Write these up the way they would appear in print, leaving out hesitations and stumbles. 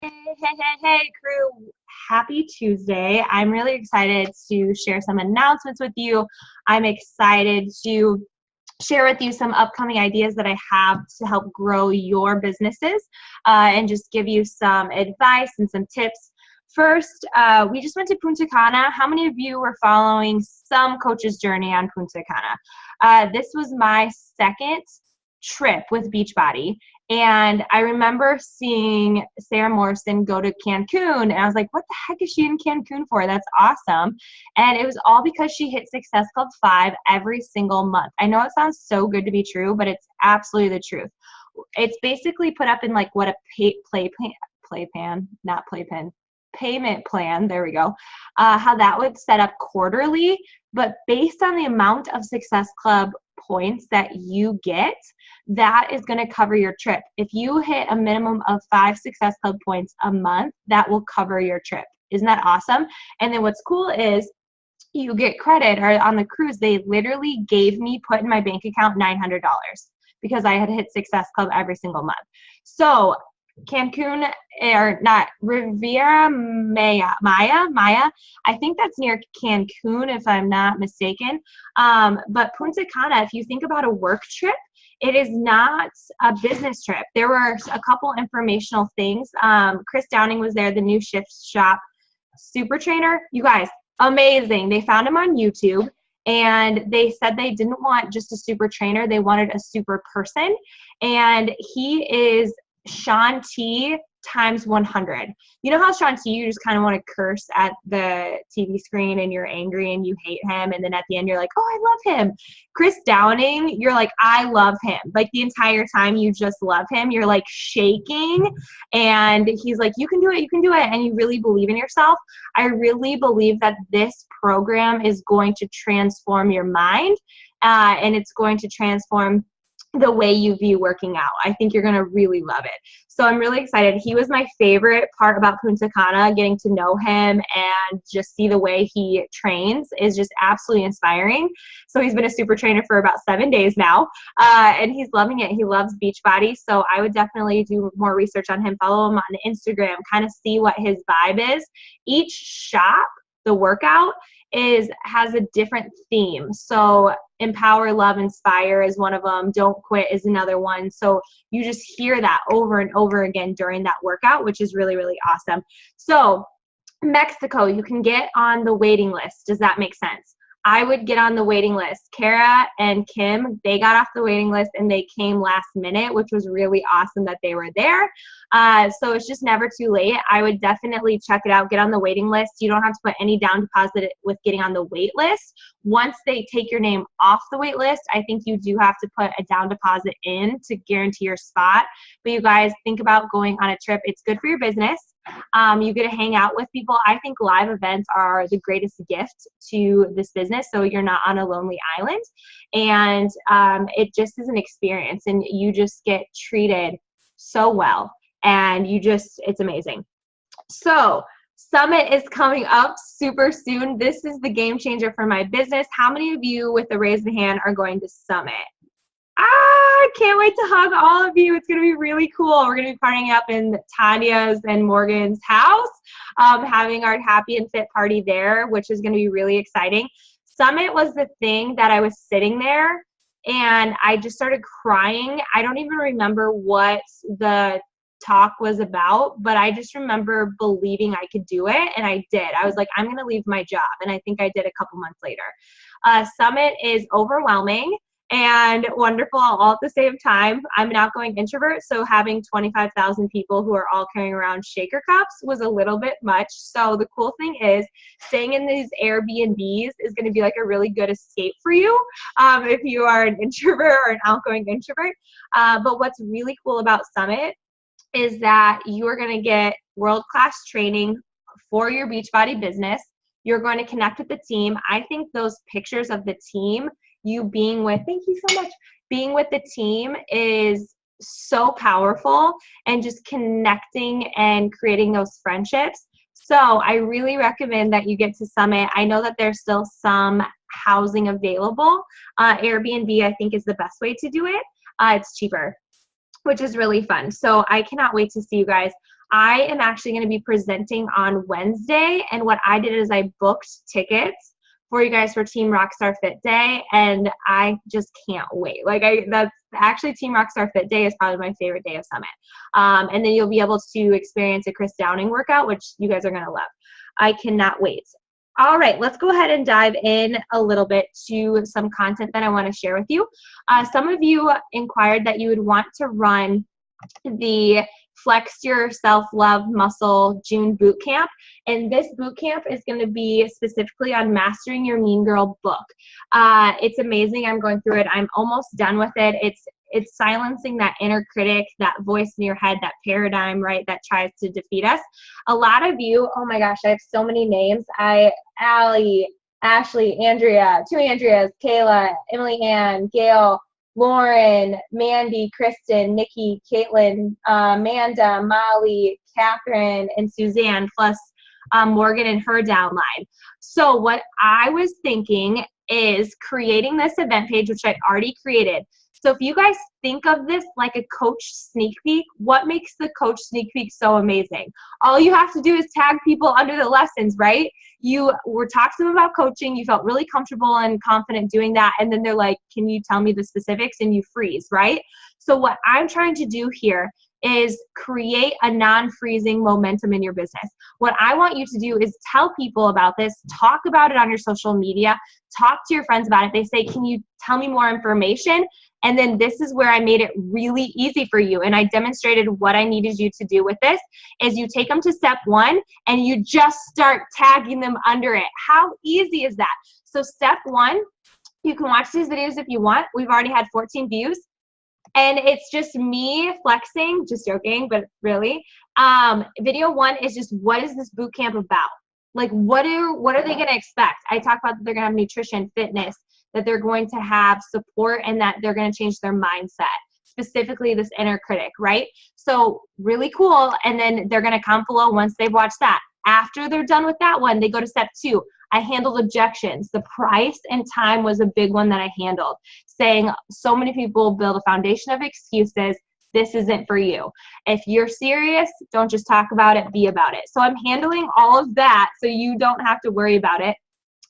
Hey, crew. Happy Tuesday. I'm really excited to share some announcements with you. I'm excited to share with you some upcoming ideas that I have to help grow your businesses and just give you some advice and some tips. First, we just went to Punta Cana. How many of you were following some coach's journey on Punta Cana? This was my second trip with Beachbody. And I remember seeing Sarah Morrison go to Cancun, and I was like, what the heck is she in Cancun for? That's awesome. And it was all because she hit Success Club 5 every single month. I know it sounds so good to be true, but it's absolutely the truth. It's basically put up in like what a payment plan, there we go, how that would set up quarterly, but based on the amount of Success Club points that you get, that is going to cover your trip. If you hit a minimum of 5 Success Club points a month, that will cover your trip. Isn't that awesome? And then what's cool is you get credit, or on the cruise, they literally gave me, put in my bank account, $900 because I had hit Success Club every single month. So Cancun, or not, Riviera Maya, I think that's near Cancun if I'm not mistaken. But Punta Cana, if you think about a work trip, it is not a business trip. There were a couple informational things. Chris Downing was there, the new Shift Shop super trainer. You guys, amazing. They found him on YouTube. And they said they didn't want just a super trainer. They wanted a super person. And he is Sean T times 100. You know how Sean T, you just kind of want to curse at the TV screen and you're angry and you hate him, and then at the end you're like, oh, I love him. Chris Downing, you're like, I love him. Like the entire time you just love him. You're like shaking, and he's like, you can do it, you can do it, and you really believe in yourself. I really believe that this program is going to transform your mind, and it's going to transform the way you view working out. I think you're going to really love it. So I'm really excited. He was my favorite part about Punta Cana. Getting to know him and just see the way he trains is just absolutely inspiring. So he's been a super trainer for about 7 days now, and he's loving it. He loves Beachbody. So I would definitely do more research on him. Follow him on Instagram, kind of see what his vibe is. Each shop, the workout, has a different theme. So empower, love, inspire is one of them. Don't quit is another one. So you just hear that over and over again during that workout, which is really, really awesome. So Mexico, you can get on the waiting list. Does that make sense? I would get on the waiting list. Kara and Kim, they got off the waiting list and they came last minute, which was really awesome that they were there. So it's just never too late. I would definitely check it out. Get on the waiting list. You don't have to put any down deposit with getting on the wait list. Once they take your name off the wait list, I think you do have to put a down deposit in to guarantee your spot. But you guys, think about going on a trip. It's good for your business. You get to hang out with people. I think live events are the greatest gift to this business. So you're not on a lonely island, and it just is an experience, and you just get treated so well, and it's amazing. So Summit is coming up super soon. This is the game changer for my business. How many of you, with a raise of hand, are going to Summit? I can't wait to hug all of you. It's going to be really cool. We're going to be partying up in Tanya's and Morgan's house, having our happy and fit party there, which is going to be really exciting. Summit was the thing that I was sitting there and I just started crying. I don't even remember what the talk was about, but I just remember believing I could do it, and I did. I was like, I'm going to leave my job, and I think I did a couple months later. Summit is overwhelming and wonderful all at the same time. I'm an outgoing introvert, so having 25,000 people who are all carrying around shaker cups was a little bit much. So the cool thing is staying in these Airbnbs is going to be like a really good escape for you if you are an introvert or an outgoing introvert. But what's really cool about Summit is that you are going to get world-class training for your Beachbody business. You're going to connect with the team. I think those pictures of the team, you being with, thank you so much, being with the team is so powerful, and just connecting and creating those friendships. So I really recommend that you get to Summit. I know that there's still some housing available. Airbnb, I think, is the best way to do it. It's cheaper, which is really fun. So I cannot wait to see you guys. I am actually going to be presenting on Wednesday, and what I did is I booked tickets for you guys for Team Rockstar Fit Day, and I just can't wait. That's actually Team Rockstar Fit Day is probably my favorite day of Summit. And then you'll be able to experience a Chris Downing workout, which you guys are going to love. I cannot wait. All right, let's go ahead and dive in a little bit to some content that I want to share with you. Some of you inquired that you would want to run the Flex Your Self-Love Muscle June boot camp, and this boot camp is going to be specifically on mastering your Mean Girl book. It's amazing. I'm going through it. I'm almost done with it. It's silencing that inner critic, that voice in your head, that paradigm, right, that tries to defeat us. A lot of you, oh my gosh, I have so many names. Allie, Ashley, Andrea, two Andreas, Kayla, Emily Ann, Gail, Lauren, Mandy, Kristen, Nikki, Caitlin, Amanda, Molly, Catherine, and Suzanne, plus Morgan and her downline. So what I was thinking is creating this event page, which I already created. So if you guys think of this like a coach sneak peek, what makes the coach sneak peek so amazing? All you have to do is tag people under the lessons, right? You were talking to them about coaching, you felt really comfortable and confident doing that, and then they're like, can you tell me the specifics? And you freeze, right? So what I'm trying to do here is create a non-freezing momentum in your business. What I want you to do is tell people about this, talk about it on your social media, talk to your friends about it. They say, can you tell me more information? And then this is where I made it really easy for you. And I demonstrated what I needed you to do with this is you take them to step 1 and you just start tagging them under it. How easy is that? So step 1, you can watch these videos if you want. We've already had 14 views. And it's just me flexing, just joking, but really. Video 1 is just, what is this boot camp about? Like, what are they going to expect? I talk about that they're going to have nutrition, fitness, that they're going to have support, and that they're going to change their mindset, specifically this inner critic, right? So really cool. And then they're going to comment below once they've watched that. After they're done with that one, they go to step 2. I handled objections. The price and time was a big one that I handled, saying so many people build a foundation of excuses. This isn't for you. If you're serious, don't just talk about it, be about it. So I'm handling all of that so you don't have to worry about it.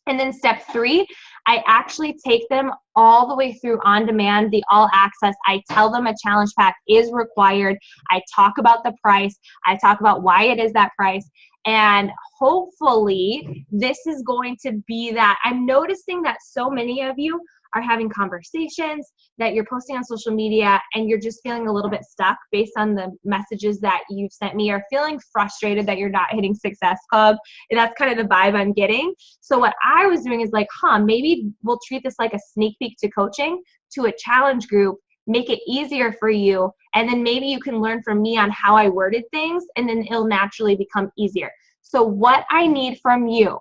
And then step 3, I actually take them all the way through on demand, the all access. I tell them a challenge pack is required. I talk about the price. I talk about why it is that price. And hopefully this is going to be that. I'm noticing that so many of you are having conversations that you're posting on social media and you're just feeling a little bit stuck based on the messages that you've sent me, or feeling frustrated that you're not hitting Success Club. And that's kind of the vibe I'm getting. So what I was doing is like, maybe we'll treat this like a sneak peek to coaching, to a challenge group, make it easier for you. And then maybe you can learn from me on how I worded things, and then it'll naturally become easier. So what I need from you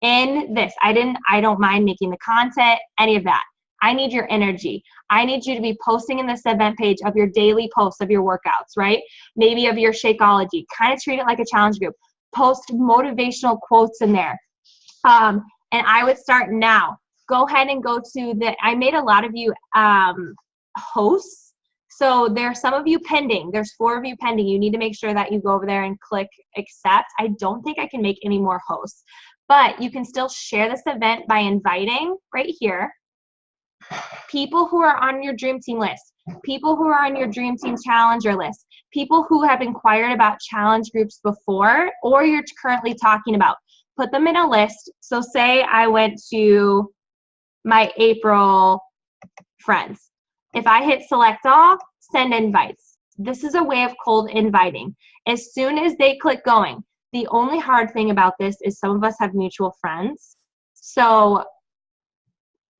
in this, I don't mind making the content, any of that. I need your energy. I need you to be posting in this event page of your daily posts of your workouts, right? Maybe of your Shakeology. Kind of treat it like a challenge group. Post motivational quotes in there. And I would start now. Go ahead and go to I made a lot of you hosts. So there are some of you pending. There's 4 of you pending. You need to make sure that you go over there and click accept. I don't think I can make any more hosts, but you can still share this event by inviting right here people who are on your dream team list, people who are on your dream team challenger list, people who have inquired about challenge groups before or you're currently talking about. Put them in a list. So say I went to my April friends. If I hit select all, send invites. This is a way of cold inviting. As soon as they click going, the only hard thing about this is some of us have mutual friends. So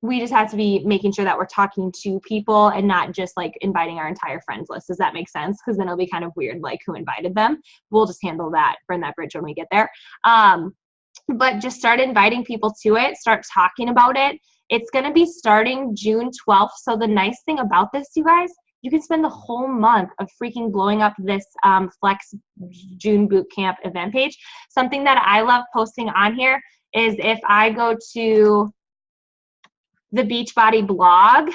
we just have to be making sure that we're talking to people and not just like inviting our entire friends list. Does that make sense? Because then it'll be kind of weird, like who invited them. We'll just handle that, burn that bridge when we get there. But just start inviting people to it. Start talking about it. It's going to be starting June 12th. So the nice thing about this, you guys, you can spend the whole month of freaking blowing up this Flex June Bootcamp event page. Something that I love posting on here is if I go to the Beachbody blog,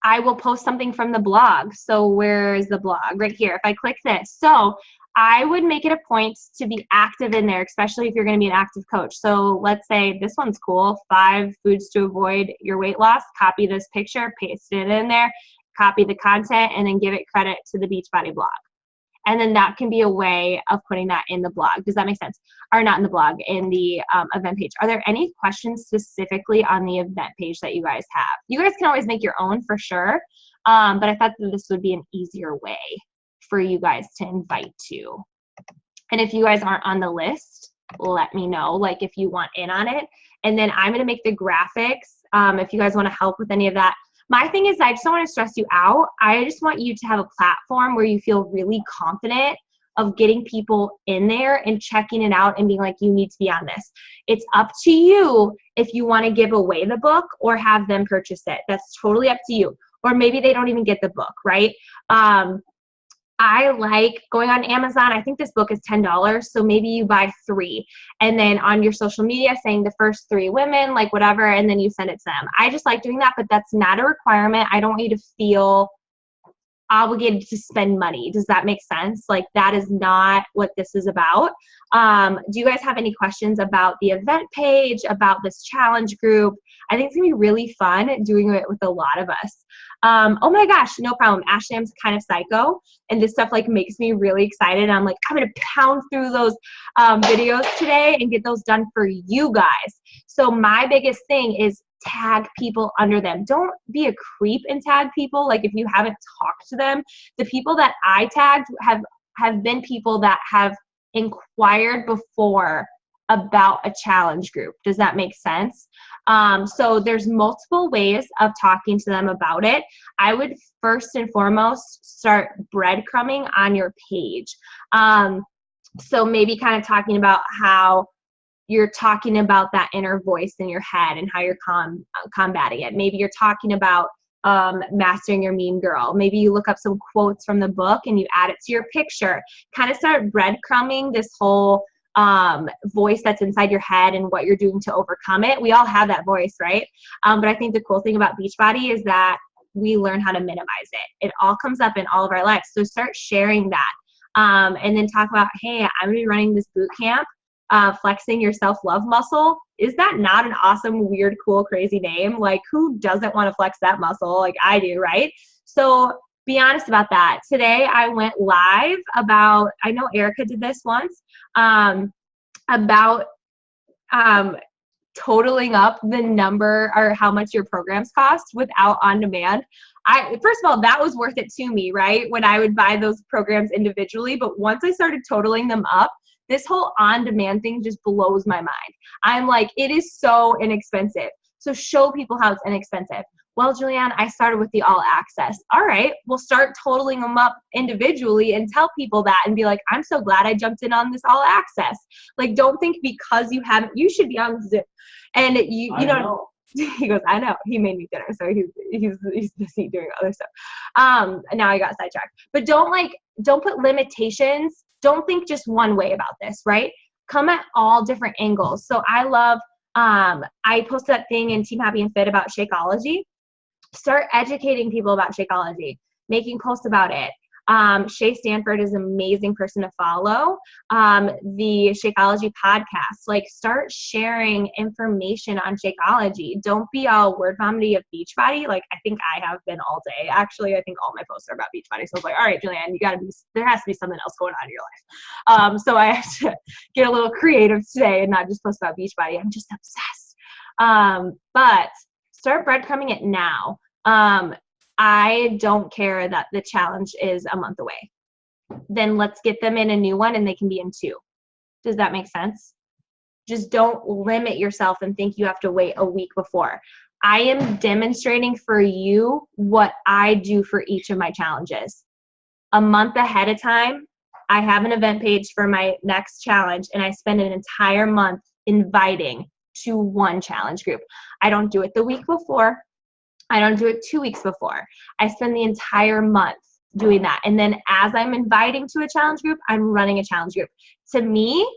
I will post something from the blog. So where is the blog? Right here. If I click this. So I would make it a point to be active in there, especially if you're going to be an active coach. So let's say this one's cool, 5 foods to avoid your weight loss. Copy this picture, paste it in there, copy the content, and then give it credit to the Beachbody blog. And then that can be a way of putting that in the blog. Does that make sense? Or not in the blog, in the event page. Are there any questions specifically on the event page that you guys have? You guys can always make your own for sure. But I thought that this would be an easier way for you guys to invite to. And if you guys aren't on the list, let me know, like if you want in on it. And then I'm going to make the graphics if you guys want to help with any of that. My thing is, I just don't want to stress you out. I just want you to have a platform where you feel really confident of getting people in there and checking it out and being like, you need to be on this. It's up to you if you want to give away the book or have them purchase it. That's totally up to you. Or maybe they don't even get the book, right? I like going on Amazon. I think this book is $10. So maybe you buy 3 and then on your social media saying the first 3 women, like whatever, and then you send it to them. I just like doing that, but that's not a requirement. I don't want you to feel obligated to spend money. Does that make sense? Like that is not what this is about. Do you guys have any questions about the event page, about this challenge group? I think it's gonna be really fun doing it with a lot of us. Oh my gosh, no problem. Ashley, I'm kind of psycho, and this stuff like makes me really excited. I'm like, I'm gonna pound through those videos today and get those done for you guys. So my biggest thing is tag people under them. Don't be a creep and tag people. Like if you haven't talked to them, the people that I tagged have been people that have inquired before about a challenge group. Does that make sense? So there's multiple ways of talking to them about it. I would first and foremost start breadcrumbing on your page. So maybe kind of talking about how you're talking about that inner voice in your head and how you're combating it. Maybe you're talking about mastering your mean girl. Maybe you look up some quotes from the book and you add it to your picture. Kind of start breadcrumbing this whole voice that's inside your head and what you're doing to overcome it. We all have that voice, right? But I think the cool thing about Beachbody is that we learn how to minimize it. It all comes up in all of our lives. So start sharing that. And then talk about, hey, I'm going to be running this boot camp. Flexing your self-love muscle. Is that not an awesome, weird, cool, crazy name? Like who doesn't want to flex that muscle? Like I do, right? So be honest about that. Today I went live about, I know Erica did this once, about totaling up the number or how much your programs cost without on demand. First of all, that was worth it to me, right? When I would buy those programs individually, but once I started totaling them up, this whole on-demand thing just blows my mind. I'm like, it is so inexpensive. So show people how it's inexpensive. Well, Julianne, I started with the all access. All right, we'll start totaling them up individually and tell people that and be like, I'm so glad I jumped in on this all access. Like, don't think because you haven't, you should be on Zip. And you know. He goes, I know. He made me dinner, so he's busy doing other stuff. Now I got sidetracked. But don't put limitations. Don't think just one way about this, right? Come at all different angles. So I love, I posted that thing in Team Happy and Fit about Shakeology. Start educating people about Shakeology, making posts about it. Shay Stanford is an amazing person to follow. The Shakeology podcast, like start sharing information on Shakeology. Don't be all word vomity of Beachbody. Like I think I have been all day. Actually, I think all my posts are about Beachbody. So I was like, all right, Julianne, there has to be something else going on in your life. So I have to get a little creative today and not just post about Beachbody. I'm just obsessed. But start breadcrumbing it now. I don't care that the challenge is a month away. Then let's get them in a new one and they can be in 2. Does that make sense? Just don't limit yourself and think you have to wait a week before. I am demonstrating for you what I do for each of my challenges. A month ahead of time, I have an event page for my next challenge and I spend an entire month inviting to one challenge group. I don't do it the week before. I don't do it 2 weeks before. I spend the entire month doing that. And then as I'm inviting to a challenge group, I'm running a challenge group. To me,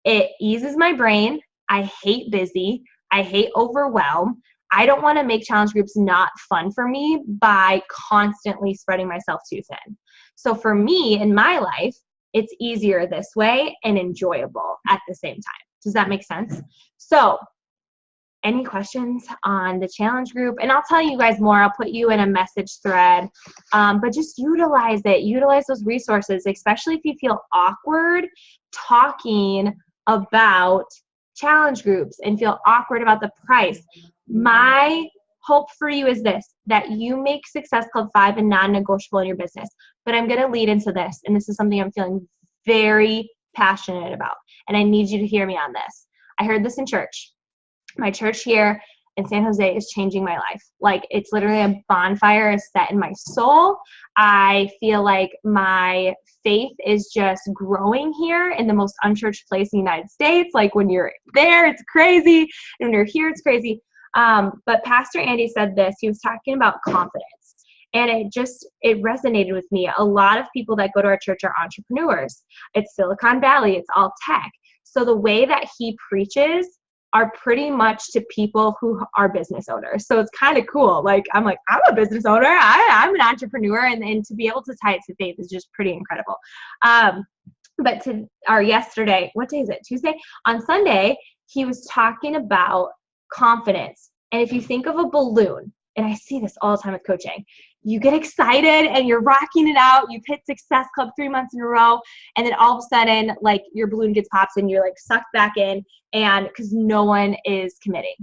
it eases my brain. I hate busy. I hate overwhelm. I don't want to make challenge groups not fun for me by constantly spreading myself too thin. So for me in my life, It's easier this way and enjoyable at the same time. Does that make sense? So any questions on the challenge group? And I'll tell you guys more. I'll put you in a message thread, but just utilize it. Utilize those resources, especially if you feel awkward talking about challenge groups and feel awkward about the price. My hope for you is this, that you make Success Club 5 a non-negotiable in your business. But I'm going to lead into this, and this is something I'm feeling very passionate about, and I need you to hear me on this. I heard this in church. My church here in San Jose is changing my life. Like, it's literally a bonfire is set in my soul. I feel like my faith is just growing here in the most unchurched place in the United States. Like, when you're there, it's crazy. And when you're here, it's crazy. But Pastor Andy said this. He was talking about confidence. And it resonated with me. A lot of people that go to our church are entrepreneurs. It's Silicon Valley. It's all tech. So the way that he preaches are pretty much to people who are business owners. So it's kind of cool. Like, I'm a business owner. I'm an entrepreneur. And to be able to tie it to faith is just pretty incredible. But yesterday, what day is it? Tuesday? On Sunday, he was talking about confidence. And if you think of a balloon, and I see this all the time with coaching, you get excited and you're rocking it out. You've hit Success Club 3 months in a row. And then all of a sudden, like, your balloon gets popped and you're like sucked back in, and because no one is committing.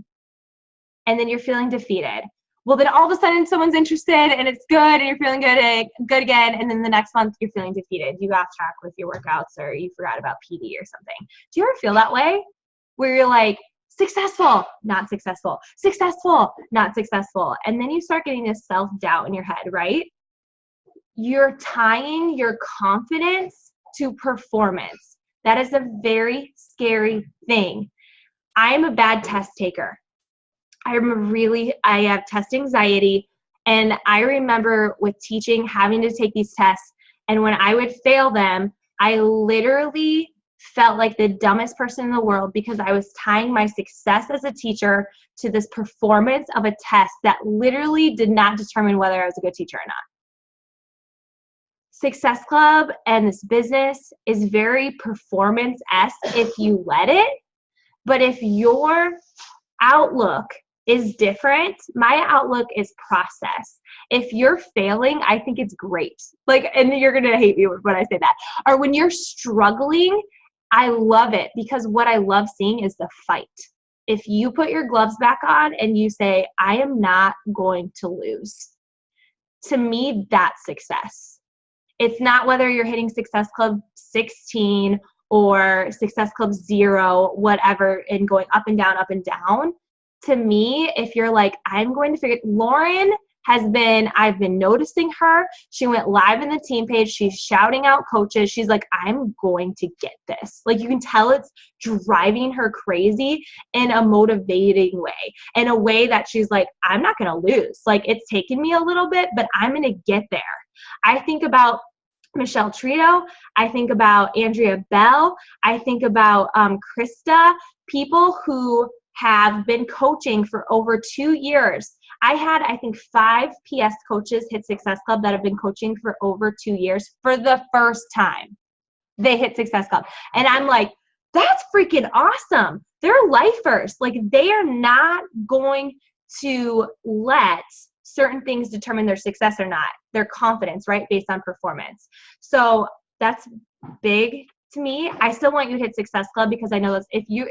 And then you're feeling defeated. Well, then all of a sudden someone's interested and it's good and you're feeling good again. And then the next month you're feeling defeated. You got off track with your workouts or you forgot about PD or something. Do you ever feel that way? Where you're like, successful, not successful, successful, not successful. And then you start getting this self-doubt in your head, right? You're tying your confidence to performance. That is a very scary thing. I am a bad test taker. I have test anxiety. And I remember with teaching, having to take these tests. And when I would fail them, I literally felt like the dumbest person in the world because I was tying my success as a teacher to this performance of a test that literally did not determine whether I was a good teacher or not. Success Club and this business is very performance-esque if you let it, but if your outlook is different, my outlook is process. If you're failing, I think it's great. Like, and you're going to hate me when I say that. Or when you're struggling, I love it because what I love seeing is the fight. If you put your gloves back on and you say, I am not going to lose, to me, that's success. It's not whether you're hitting Success Club 16 or Success Club 0, whatever, and going up and down, up and down. To me, if you're like, I'm going to figure, Lauren I've been noticing her. She went live in the team page. She's shouting out coaches. She's like, I'm going to get this. Like, you can tell it's driving her crazy in a motivating way, in a way that she's like, I'm not going to lose. Like, it's taken me a little bit, but I'm going to get there. I think about Michelle Trito. I think about Andrea Bell. I think about Krista, people who have been coaching for over 2 years. I had, I think, 5 PS coaches hit Success Club that have been coaching for over 2 years for the first time. They hit Success Club. And I'm like, that's freaking awesome. They're lifers. Like, they are not going to let certain things determine their success or not. Their confidence, right? Based on performance. So that's big to me. I still want you to hit Success Club because I know that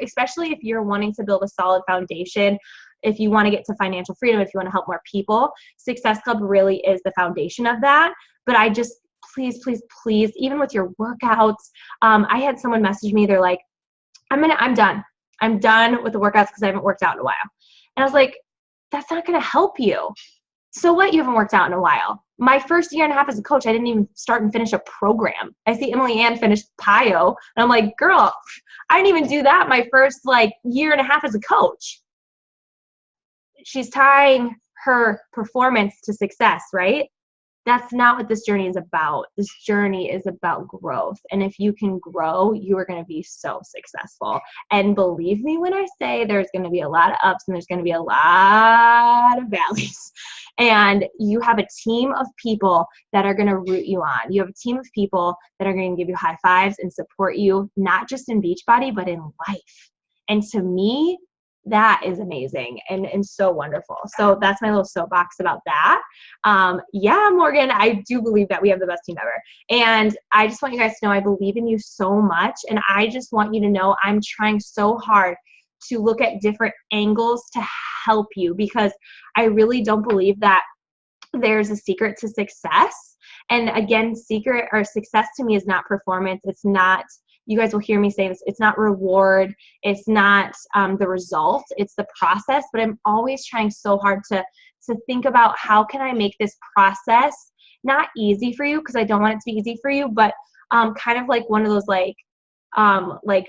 especially if you're wanting to build a solid foundation, if you want to get to financial freedom, if you want to help more people, Success Club really is the foundation of that. But I just, please, please, please, even with your workouts, I had someone message me. They're like, I'm done. I'm done with the workouts because I haven't worked out in a while. And I was like, that's not going to help you. So what? You haven't worked out in a while. My first year and a half as a coach, I didn't even start and finish a program. I see Emily Ann finish PIO, and I'm like, girl, I didn't even do that my first year and a half as a coach. She's tying her performance to success, right? That's not what this journey is about. This journey is about growth. And if you can grow, you are going to be so successful. And believe me when I say there's going to be a lot of ups and there's going to be a lot of valleys. And you have a team of people that are going to root you on. You have a team of people that are going to give you high fives and support you, not just in Beachbody, but in life. And to me, that is amazing and so wonderful. So that's my little soapbox about that. Yeah, Morgan, I do believe that we have the best team ever. And I just want you guys to know I believe in you so much. And I just want you to know I'm trying so hard to look at different angles to help you, because I really don't believe that there's a secret to success. And again, secret or success to me is not performance. It's not, you guys will hear me say this, it's not reward, it's not the result, it's the process. But I'm always trying so hard to think about how can I make this process not easy for you, because I don't want it to be easy for you, but kind of like one of those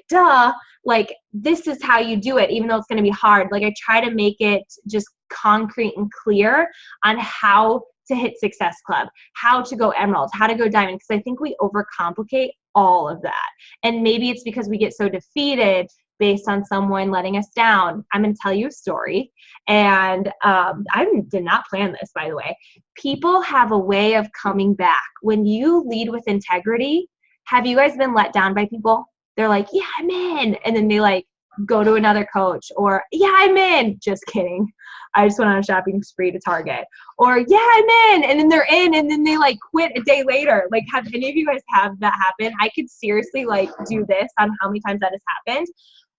duh, like this is how you do it, even though it's going to be hard. Like I try to make it just concrete and clear on how to hit Success Club, how to go Emerald, how to go Diamond, because I think we overcomplicate all of that. And maybe it's because we get so defeated based on someone letting us down. I'm going to tell you a story. And I did not plan this, by the way. People have a way of coming back. When you lead with integrity, have you guys been let down by people? They're like, yeah, I'm in. And then they like go to another coach, or yeah, I'm in. Just kidding. I just went on a shopping spree to Target. Or yeah, I'm in. And then they're in, and then they like quit a day later. Like, have any of you guys have that happen? I could seriously like do this on how many times that has happened.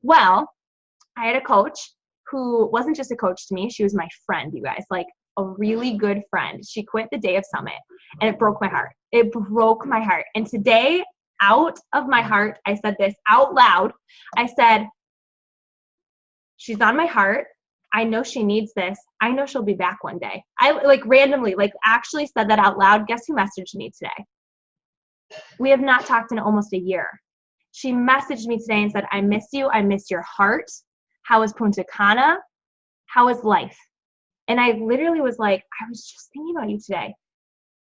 Well, I had a coach who wasn't just a coach to me. She was my friend, you guys, like a really good friend. She quit the day of Summit, and it broke my heart. It broke my heart. And today, out of my heart, I said this out loud. I said, she's on my heart. I know she needs this. I know she'll be back one day. I like randomly, like actually said that out loud. Guess who messaged me today? We have not talked in almost a year. She messaged me today and said, I miss you. I miss your heart. How is Punta Cana? How is life? And I literally was like, I was just thinking about you today.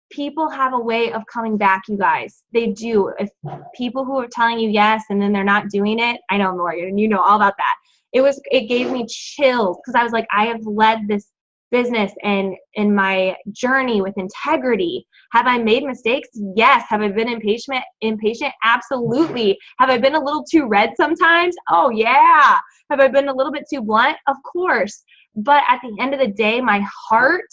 People have a way of coming back, you guys. They do. If people who are telling you yes and then they're not doing it, I know, Morgan, you know all about that. It gave me chills, because I was like, I have led this business and in my journey with integrity. Have I made mistakes? Yes. Have I been impatient? Absolutely. Have I been a little too red sometimes? Oh yeah. Have I been a little bit too blunt? Of course. But at the end of the day, my heart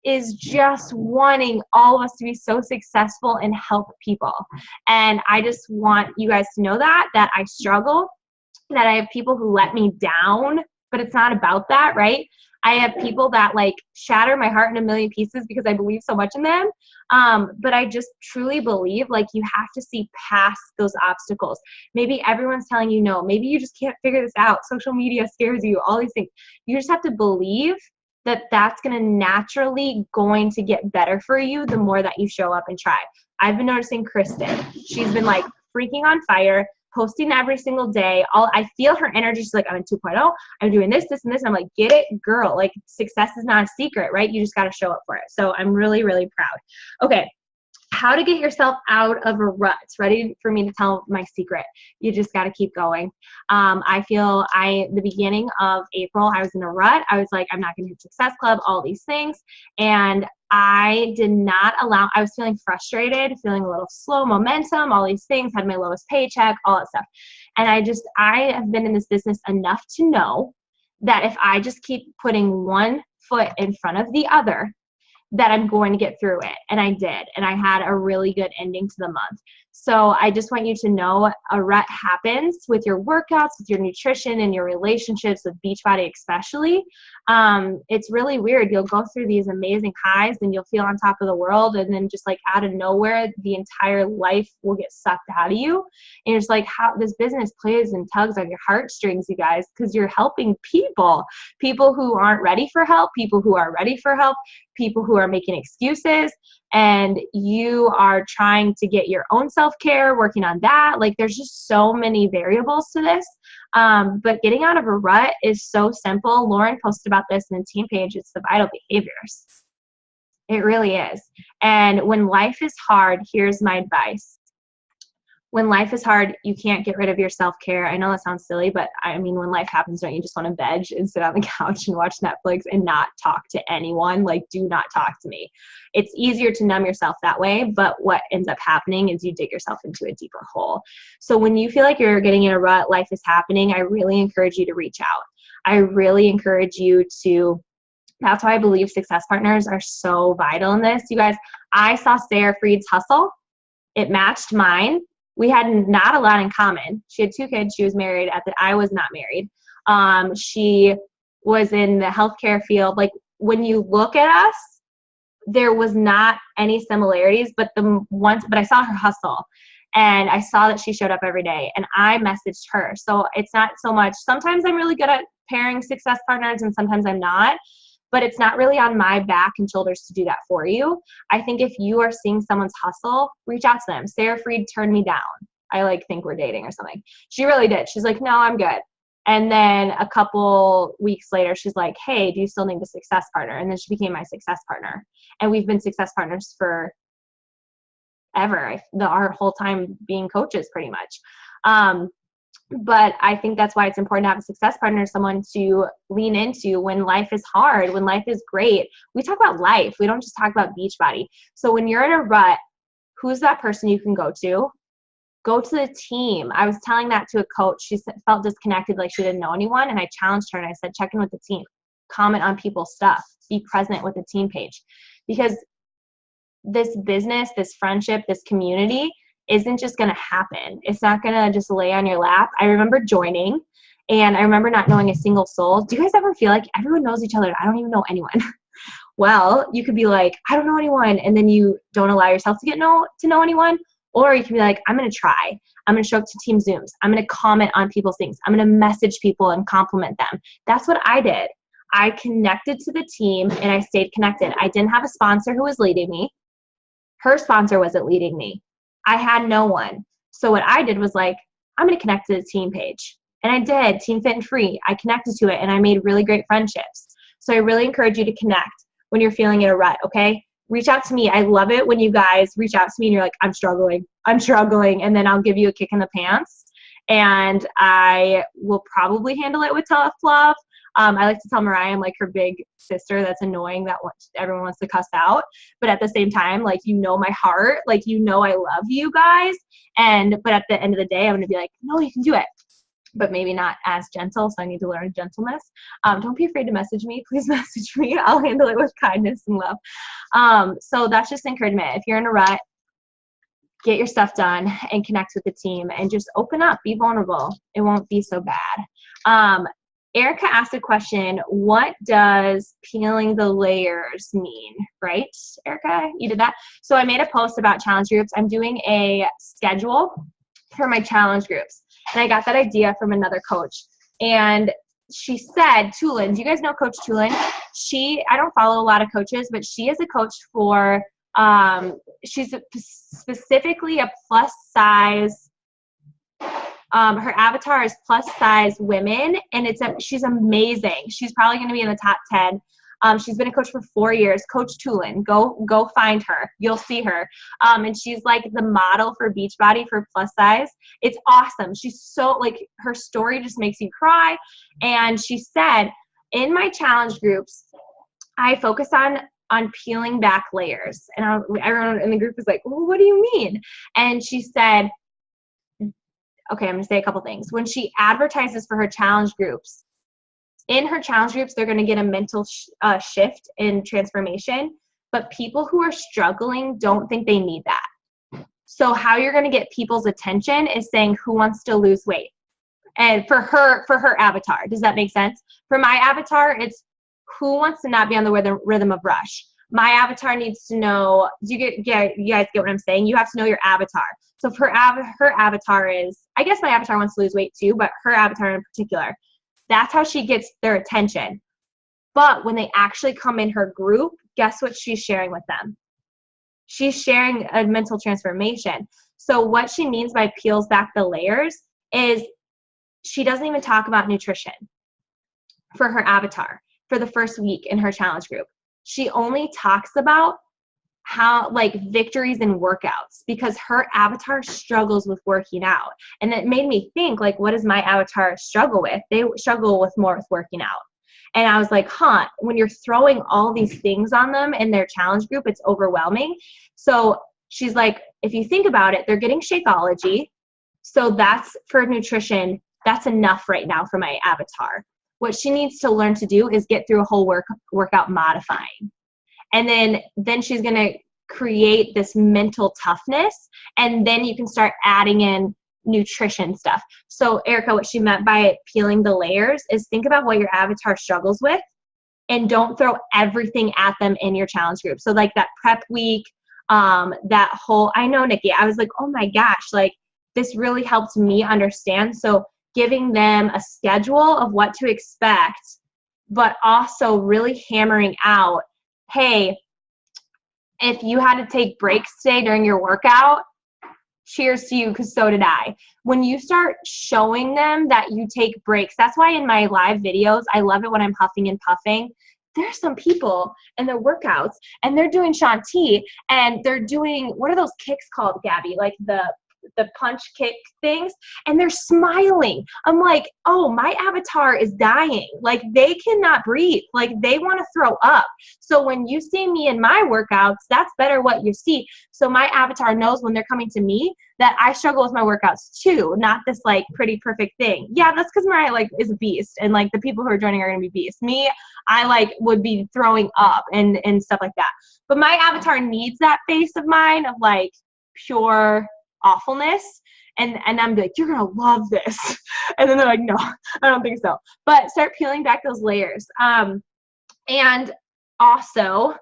is just wanting all of us to be so successful and help people. And I just want you guys to know that I struggle, that I have people who let me down, but it's not about that, right? I have people that like shatter my heart in a million pieces because I believe so much in them. But I just truly believe like you have to see past those obstacles. Maybe everyone's telling you no. Maybe you just can't figure this out. Social media scares you, all these things. You just have to believe that that's going to naturally going to get better for you the more that you show up and try. I've been noticing Kristen. She's been like freaking on fire, posting every single day. I feel her energy. She's like, I'm in 2.0. I'm doing this, this, and this. And I'm like, get it, girl. Like success is not a secret, right? You just got to show up for it. So I'm really, really proud. Okay. How to get yourself out of a rut. Ready for me to tell my secret? You just got to keep going. I feel the beginning of April, I was in a rut. I was like, I'm not going to hit Success Club, all these things. And I did not allow, I was feeling frustrated, feeling a little slow momentum, all these things, had my lowest paycheck, all that stuff. And I have been in this business enough to know that if I just keep putting one foot in front of the other, that I'm going to get through it. And I did. And I had a really good ending to the month. So I just want you to know a rut happens with your workouts, with your nutrition, and your relationships with Beachbody especially. It's really weird. You'll go through these amazing highs and you'll feel on top of the world. And then just like out of nowhere, the entire life will get sucked out of you. And it's like how this business plays and tugs on your heartstrings, you guys, because you're helping people who aren't ready for help, people who are ready for help, people who are making excuses, and you are trying to get your own self-care, working on that. Like there's just so many variables to this. But getting out of a rut is so simple. Lauren posted about this in the team page. It's the vital behaviors. It really is. And when life is hard, here's my advice. When life is hard, you can't get rid of your self-care. I know that sounds silly, but I mean, when life happens, don't you just want to veg and sit on the couch and watch Netflix and not talk to anyone? Like, do not talk to me. It's easier to numb yourself that way, but what ends up happening is you dig yourself into a deeper hole. So when you feel like you're getting in a rut, life is happening, I really encourage you to reach out. I really encourage you to, that's why I believe success partners are so vital in this. You guys, I saw Sarah Fried's hustle. It matched mine. We had not a lot in common. She had 2 kids. She was married I was not married. She was in the healthcare field. Like, when you look at us, there was not any similarities, but I saw her hustle, and I saw that she showed up every day, and I messaged her. So it's not so much, sometimes I'm really good at pairing success partners and sometimes I'm not, but it's not really on my back and shoulders to do that for you. I think if you are seeing someone's hustle, reach out to them. Sarah Fried turned me down. I think we're dating or something. She really did. She's like, no, I'm good. And then a couple weeks later, she's like, hey, do you still need a success partner? And then she became my success partner. And we've been success partners for ever, our whole time being coaches pretty much. But I think that's why it's important to have a success partner, someone to lean into when life is hard, when life is great. We talk about life. We don't just talk about Beachbody. So when you're in a rut, who's that person you can go to? Go to the team. I was telling that to a coach. She felt disconnected, like she didn't know anyone. And I challenged her and I said, check in with the team. Comment on people's stuff. Be present with the team page. Because this business, this friendship, this community isn't just going to happen. It's not going to just lay on your lap. I remember joining, and I remember not knowing a single soul. Do you guys ever feel like everyone knows each other? I don't even know anyone. Well, you could be like, I don't know anyone, and then you don't allow yourself to know anyone. Or you can be like, I'm going to try. I'm going to show up to team Zooms. I'm going to comment on people's things. I'm going to message people and compliment them. That's what I did. I connected to the team, and I stayed connected. I didn't have a sponsor who was leading me. Her sponsor wasn't leading me. I had no one. So what I did was like, I'm going to connect to the team page. And I did, Team Fit and Free. I connected to it, and I made really great friendships. So I really encourage you to connect when you're feeling in a rut, okay? Reach out to me. I love it when you guys reach out to me and you're like, I'm struggling. And then I'll give you a kick in the pants. And I will probably handle it with tough love. I like to tell Mariah I'm like her big sister that's annoying that everyone wants to cuss out. But at the same time, like, you know my heart. Like, you know I love you guys. But at the end of the day, I'm going to be like, no, you can do it. But maybe not as gentle, so I need to learn gentleness. Don't be afraid to message me. Please message me. I'll handle it with kindness and love. So that's just encouragement. If you're in a rut, get your stuff done and connect with the team and just open up. Be vulnerable. It won't be so bad. Erica asked a question, what does peeling the layers mean? Right, Erica? You did that? So I made a post about challenge groups. I'm doing a schedule for my challenge groups. And I got that idea from another coach. And she said, Tulin, do you guys know Coach Tulin? I don't follow a lot of coaches, but she is a coach for, she's specifically a plus size. Her avatar is plus size women, and she's amazing. She's probably going to be in the top 10. She's been a coach for 4 years. Coach Tulin, go find her. You'll see her. And she's like the model for Beachbody for plus size. It's awesome. She's so, like, her story just makes you cry. And she said, in my challenge groups, I focus on peeling back layers. And everyone in the group was like, well, what do you mean? And she said, okay, I'm going to say a couple things. When she advertises for her challenge groups, in her challenge groups, they're going to get a mental shift in transformation, but people who are struggling don't think they need that. So how you're going to get people's attention is saying, who wants to lose weight? And for her avatar, does that make sense? For my avatar, it's who wants to not be on the rhythm of rush. My avatar needs to know, you guys get what I'm saying? You have to know your avatar. So for her avatar is, I guess my avatar wants to lose weight too, but her avatar in particular, that's how she gets their attention. But when they actually come in her group, guess what she's sharing with them? She's sharing a mental transformation. So what she means by peels back the layers is she doesn't even talk about nutrition for her avatar for the first week in her challenge group. She only talks about how like victories in workouts, because her avatar struggles with working out. And it made me think, like, what does my avatar struggle with? They struggle with more with working out. And I was like, when you're throwing all these things on them in their challenge group, it's overwhelming. So she's like, if you think about it, they're getting Shakeology. So that's for nutrition. That's enough right now for my avatar. What she needs to learn to do is get through a whole workout modifying. And then she's going to create this mental toughness. And then you can start adding in nutrition stuff. So Erica, what she meant by peeling the layers is think about what your avatar struggles with and don't throw everything at them in your challenge group. So like that prep week, that whole, I know, Nikki, I was like, oh my gosh, like this really helped me understand. So giving them a schedule of what to expect, but also really hammering out, hey, if you had to take breaks today during your workout, cheers to you, because so did I. When you start showing them that you take breaks, that's why in my live videos, I love it when I'm huffing and puffing. There's some people in their workouts and they're doing Shanti and they're doing, what are those kicks called, Gabby? Like the punch kick things, and they're smiling. I'm like, oh, my avatar is dying. Like they cannot breathe. Like they want to throw up. So when you see me in my workouts, that's better what you see. So my avatar knows when they're coming to me that I struggle with my workouts too, not this like pretty perfect thing. Yeah, that's because Mariah like is a beast, and like the people who are joining are gonna be beasts. Me, I like would be throwing up and stuff like that. But my avatar needs that face of mine of like pure awfulness, and I'm like, you're gonna love this. And then they're like, no, I don't think so. But start peeling back those layers. And also,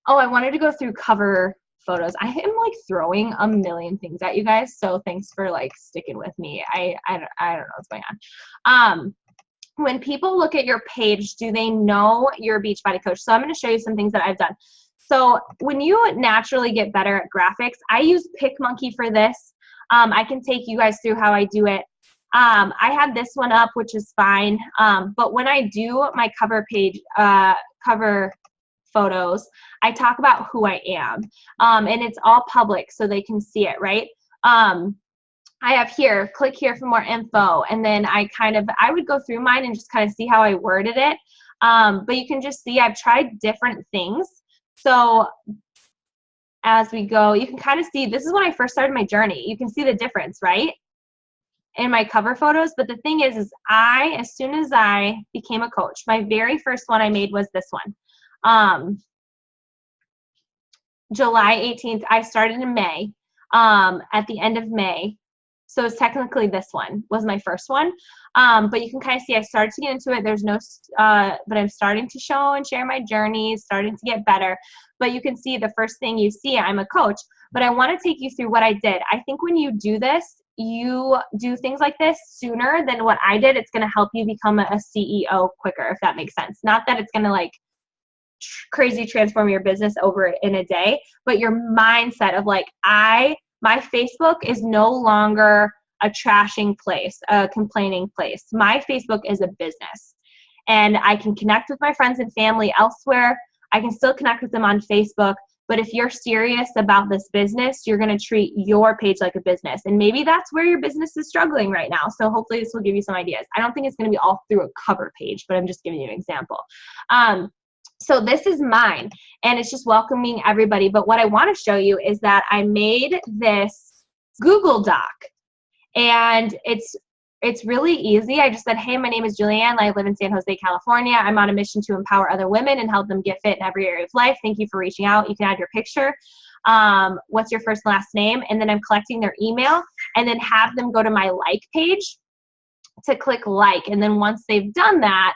I wanted to go through cover photos. I am like throwing a million things at you guys, so thanks for like sticking with me. I don't know what's going on. When people look at your page, do they know you're a Beachbody coach? So I'm going to show you some things that I've done. So when you naturally get better at graphics, I use PicMonkey for this. I can take you guys through how I do it. I had this one up, which is fine. But when I do my cover page, cover photos, I talk about who I am. And it's all public so they can see it, right? I have here, click here for more info. And then I would go through mine and just kind of see how I worded it. But you can just see I've tried different things. So as we go, you can kind of see, this is when I first started my journey. You can see the difference, right? In my cover photos. But the thing is as soon as I became a coach, my very first one I made was this one. July 18th, I started in May, at the end of May. So it's technically this one was my first one. But you can kind of see I started to get into it. There's no, but I'm starting to show and share my journey, starting to get better. But you can see the first thing you see, I'm a coach. But I want to take you through what I did. I think when you do this, you do things like this sooner than what I did. It's going to help you become a CEO quicker, if that makes sense. Not that it's going to like crazy transform your business over in a day, but your mindset of like, my Facebook is no longer a trashing place, a complaining place. My Facebook is a business, and I can connect with my friends and family elsewhere. I can still connect with them on Facebook, but if you're serious about this business, you're going to treat your page like a business. And maybe that's where your business is struggling right now. So hopefully this will give you some ideas. I don't think it's going to be all through a cover page, but I'm just giving you an example. So this is mine, and it's just welcoming everybody. But what I want to show you is that I made this Google Doc, and it's really easy. I just said, hey, my name is Julianne. I live in San Jose, California. I'm on a mission to empower other women and help them get fit in every area of life. Thank you for reaching out. You can add your picture. What's your first and last name? And then I'm collecting their email, and then have them go to my like page to click like. And then once they've done that,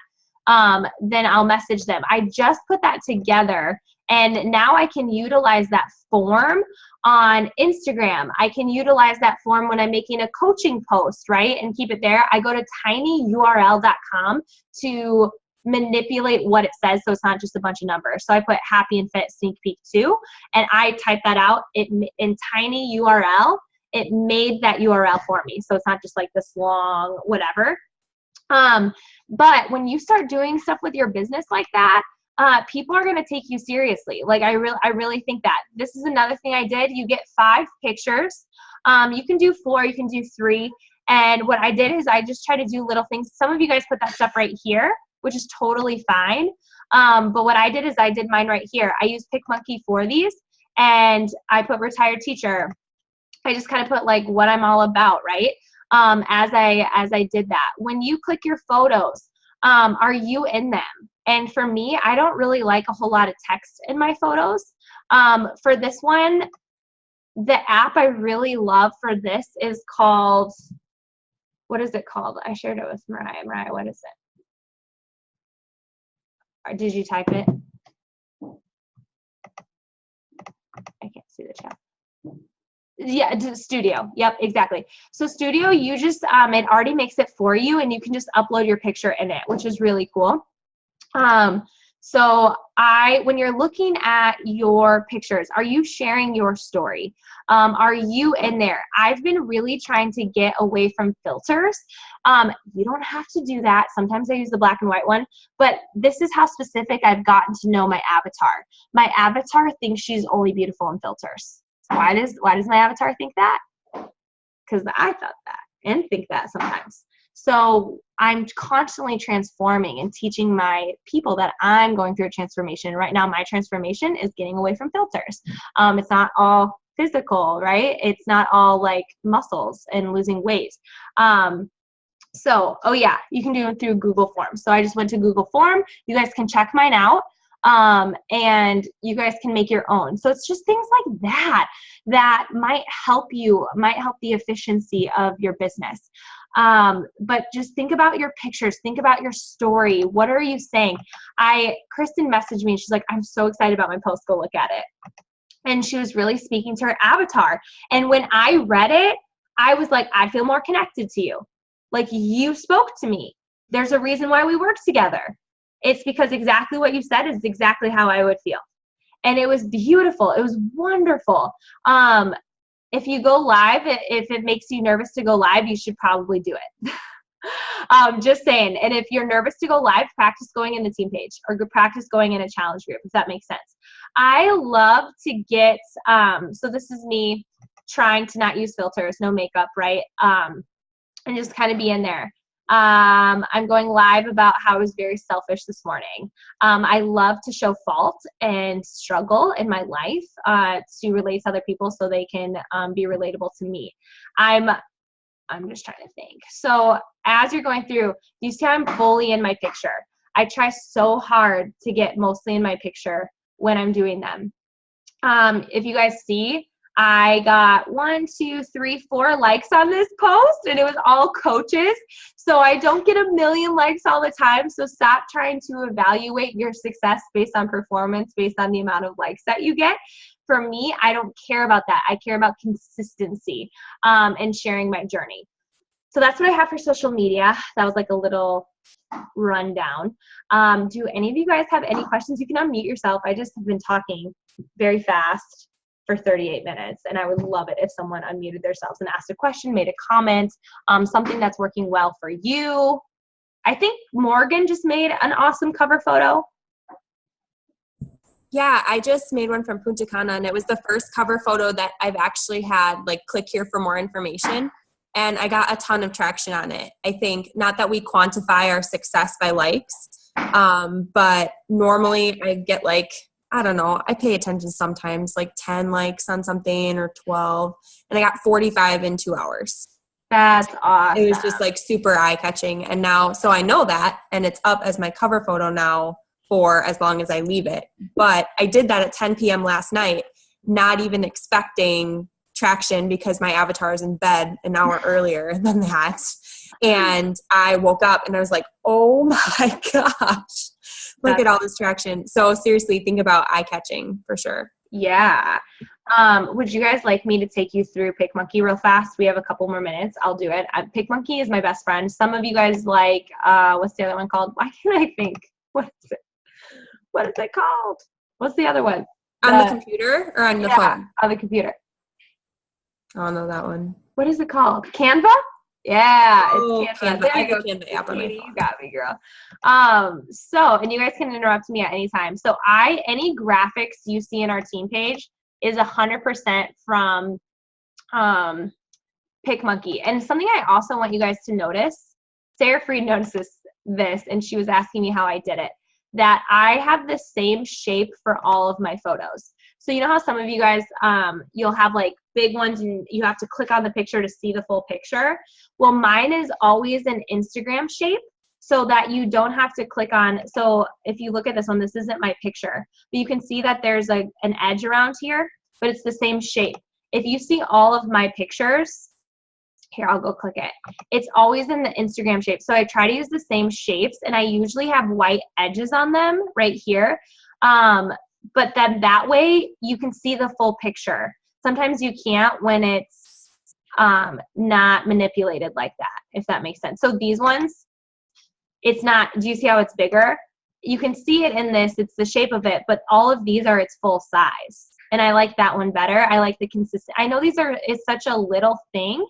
then I'll message them. I just put that together, and now I can utilize that form on Instagram. I can utilize that form when I'm making a coaching post, right? And keep it there. I go to tinyurl.com to manipulate what it says, so it's not just a bunch of numbers. So I put happy and fit sneak peek 2, and I type that out in tiny URL. It made that URL for me, so it's not just like this long whatever. But when you start doing stuff with your business like that, people are going to take you seriously. Like I really think that. This is another thing I did. You get 5 pictures. You can do 4, you can do 3. And what I did is I just try to do little things. Some of you guys put that stuff right here, which is totally fine. But what I did is I did mine right here. I used PicMonkey for these, and I put retired teacher. I just kind of put like what I'm all about, right? As I did that. When you click your photos, are you in them? And for me, I don't really like a whole lot of text in my photos. For this one, the app I really love for this is called, what is it called? I shared it with Mariah. Mariah, what is it? Or did you type it? I can't see the chat. Yeah, Studio. Yep, exactly. So Studio, you just, it already makes it for you, and you can just upload your picture in it, which is really cool. So when you're looking at your pictures, are you sharing your story? Are you in there? I've been really trying to get away from filters. You don't have to do that. Sometimes I use the black and white one, but this is how specific I've gotten to know my avatar. My avatar thinks she's only beautiful in filters. Why does my avatar think that? Because I thought that and think that sometimes. So I'm constantly transforming and teaching my people that I'm going through a transformation. Right now, my transformation is getting away from filters. It's not all physical, right? It's not all like muscles and losing weight. Oh yeah, you can do it through Google Forms. So I just went to Google Form. You guys can check mine out. And you guys can make your own. So it's just things like that might help you, might help the efficiency of your business. But just think about your pictures, think about your story. What are you saying? Kristen messaged me and she's like, I'm so excited about my post. Go look at it. And she was really speaking to her avatar. And when I read it, I was like, I feel more connected to you. Like you spoke to me. There's a reason why we work together. It's because exactly what you said is exactly how I would feel. And it was beautiful. It was wonderful. If you go live, if it makes you nervous to go live, you should probably do it. Just saying. And if you're nervous to go live, practice going in the team page or practice going in a challenge group, if that makes sense. I love to get, so this is me trying to not use filters, no makeup, right? And just kind of be in there. I'm going live about how I was very selfish this morning. I love to show fault and struggle in my life to relate to other people so they can be relatable to me. I'm just trying to think. So as you're going through, you see I'm fully in my picture. I try so hard to get mostly in my picture when I'm doing them. If you guys see, I got 1, 2, 3, 4 likes on this post, and it was all coaches. So I don't get a million likes all the time. So stop trying to evaluate your success based on performance, based on the amount of likes that you get. For me, I don't care about that. I care about consistency and sharing my journey. So that's what I have for social media. That was like a little rundown. Do any of you guys have any questions? You can unmute yourself. I just have been talking very fast for 38 minutes, and I would love it if someone unmuted themselves and asked a question, made a comment, something that's working well for you. I think Morgan just made an awesome cover photo. Yeah, I just made one from Punta Cana, and it was the first cover photo that I've actually had, like, click here for more information, and I got a ton of traction on it. I think, not that we quantify our success by likes, but normally I get, like, I don't know, I pay attention sometimes, like 10 likes on something or 12, and I got 45 in 2 hours. That's awesome. It was just like super eye-catching, and now, so I know that, and it's up as my cover photo now for as long as I leave it. But I did that at 10 p.m. last night, not even expecting traction because my avatar is in bed an hour earlier than that. And I woke up and I was like, oh my gosh, look at all this traction. So seriously, think about eye-catching for sure. Yeah. Would you guys like me to take you through PicMonkey real fast? We have a couple more minutes. I'll do it. PicMonkey is my best friend. Some of you guys like, what's the other one called? Why can't I think? What is it? What is it called? What's the other one? On the computer or on the phone? On the computer. I don't know that one. What is it called? Canva? Yeah, it's Oh, Canva. Canva. There I you have go, a Canva app on my Katie. You phone. got me, girl. And you guys can interrupt me at any time. So any graphics you see in our team page is 100% from PicMonkey. And something I also want you guys to notice, Sarah Freed notices this, and she was asking me how I did it, that I have the same shape for all of my photos. So you know how some of you guys, you'll have like big ones and you have to click on the picture to see the full picture? Well, mine is always an Instagram shape so that you don't have to click on. So if you look at this one, this isn't my picture, but you can see that there's an edge around here, but it's the same shape. If you see all of my pictures, here, I'll go click it. It's always in the Instagram shape. So I try to use the same shapes, and I usually have white edges on them right here. But then that way you can see the full picture. Sometimes you can't when it's not manipulated like that, if that makes sense. So these ones, it's not, do you see how it's bigger? You can see it in this, it's the shape of it, but all of these are its full size. And I like that one better. I like the consistent, I know it's such a little thing,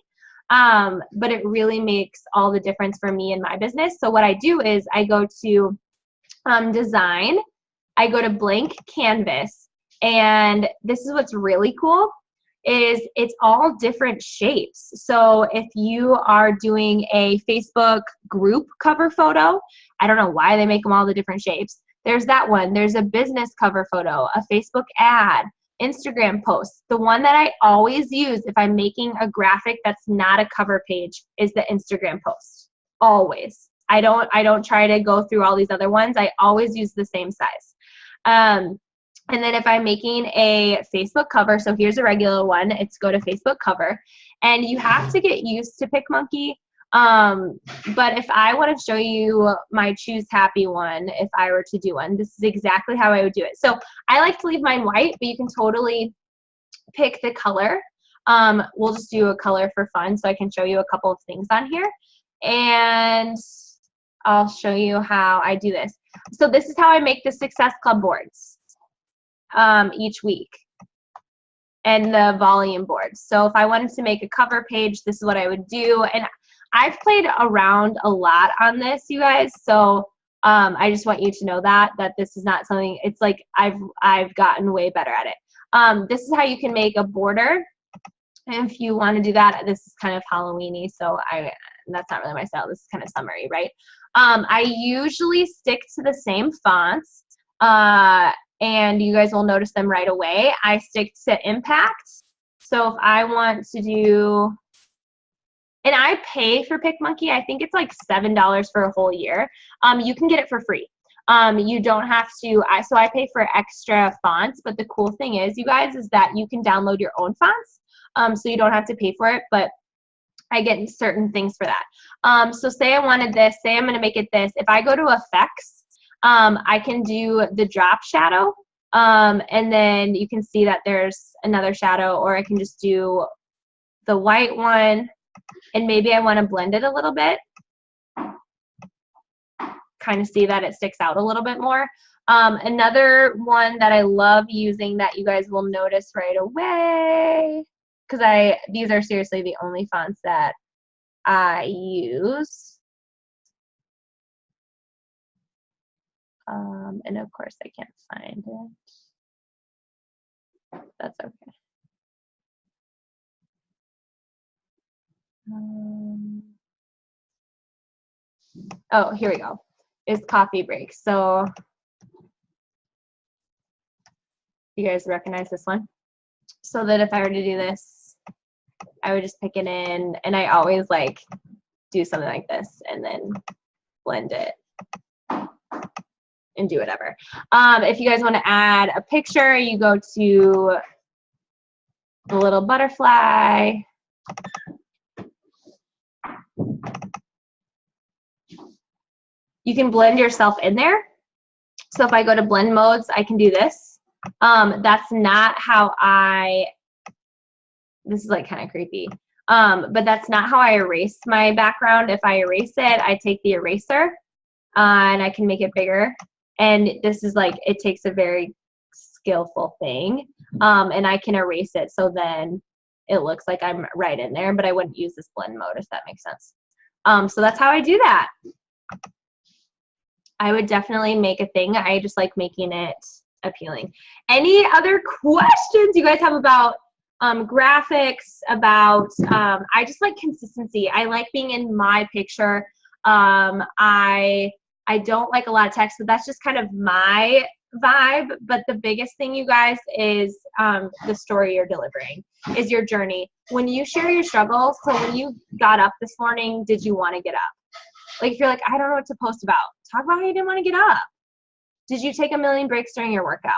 but it really makes all the difference for me in my business. So what I do is I go to design, I go to blank canvas, and this is what's really cool is it's all different shapes. So if you are doing a Facebook group cover photo, I don't know why they make them all the different shapes. There's that one. There's a business cover photo, a Facebook ad, Instagram post. The one that I always use if I'm making a graphic that's not a cover page is the Instagram post. Always. I don't try to go through all these other ones. I always use the same size. And then if I'm making a Facebook cover, so here's a regular one, it's go to Facebook cover. And you have to get used to PicMonkey. But if I want to show you my Choose Happy one, if I were to do one, this is exactly how I would do it. So I like to leave mine white, but you can totally pick the color. We'll just do a color for fun so I can show you a couple of things on here. And I'll show you how I do this. So this is how I make the Success Club boards each week and the volume boards. So if I wanted to make a cover page, this is what I would do. And I've played around a lot on this, you guys. So I just want you to know that this is not something, it's like I've gotten way better at it. This is how you can make a border. And if you want to do that, this is kind of Halloween-y, so that's not really my style. This is kind of summery, right? I usually stick to the same fonts, and you guys will notice them right away. I stick to impact. So if I want to do, and I pay for PicMonkey, I think it's like $7 for a whole year. You can get it for free. You don't have to, so I pay for extra fonts, but the cool thing is, you guys, is that you can download your own fonts, so you don't have to pay for it, but I get certain things for that. So say I wanted this, say I'm gonna make it this. If I go to effects, I can do the drop shadow, and then you can see that there's another shadow, or I can just do the white one, and maybe I wanna blend it a little bit. Kind of see that it sticks out a little bit more. Another one that I love using that you guys will notice right away, because these are seriously the only fonts that I use. And of course I can't find it. That's okay. Oh, here we go. It's coffee break. So you guys recognize this one? So that if I were to do this, I would just pick it in, and I always like do something like this and then blend it and do whatever. If you guys want to add a picture, you go to the little butterfly. You can blend yourself in there. So if I go to blend modes, I can do this. That's not how this is like kind of creepy, but that's not how I erase my background. If I erase it, I take the eraser and I can make it bigger. And this is like, it takes a very skillful thing, and I can erase it. So then it looks like I'm right in there, but I wouldn't use this blend mode, if that makes sense. So that's how I do that. I would definitely make a thing. I just like making it appealing. Any other questions you guys have about graphics, about, I just like consistency. I like being in my picture. I don't like a lot of text, but that's just kind of my vibe. But the biggest thing, you guys, is the story you're delivering, is your journey. When you share your struggles, so when you got up this morning, did you want to get up? Like, if you're like, I don't know what to post about, talk about how you didn't want to get up. Did you take a million breaks during your workout?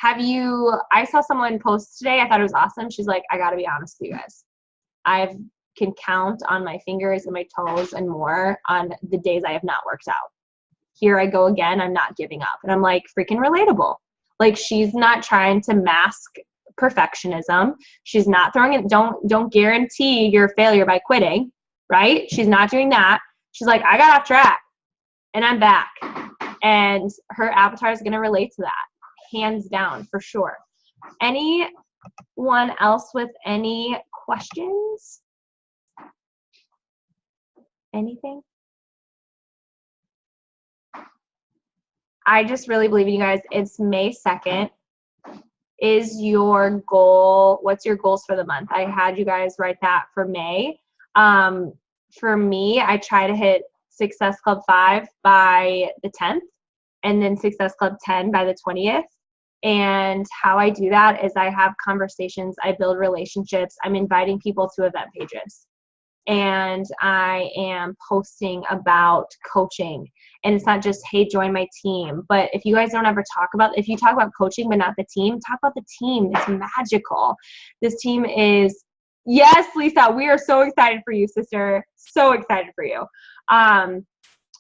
I saw someone post today, I thought it was awesome. She's like, I gotta be honest with you guys. I can count on my fingers and my toes and more on the days I have not worked out. Here I go again, I'm not giving up. And I'm like, freaking relatable. Like, she's not trying to mask perfectionism. She's not throwing it, don't guarantee your failure by quitting, right? She's not doing that. She's like, I got off track and I'm back. And her avatar is gonna relate to that. Hands down, for sure. Anyone else with any questions? Anything? I just really believe in you guys. It's May 2nd. Is your goal, what's your goals for the month? I had you guys write that for May. For me, I try to hit Success Club 5 by the 10th, and then Success Club 10 by the 20th. And how I do that is I have conversations, I build relationships, I'm inviting people to event pages, and I am posting about coaching. And it's not just, hey, join my team. But if you guys don't ever talk about, if you talk about coaching but not the team, talk about the team. It's magical. This team is, yes, Lisa, we are so excited for you, sister. So excited for you.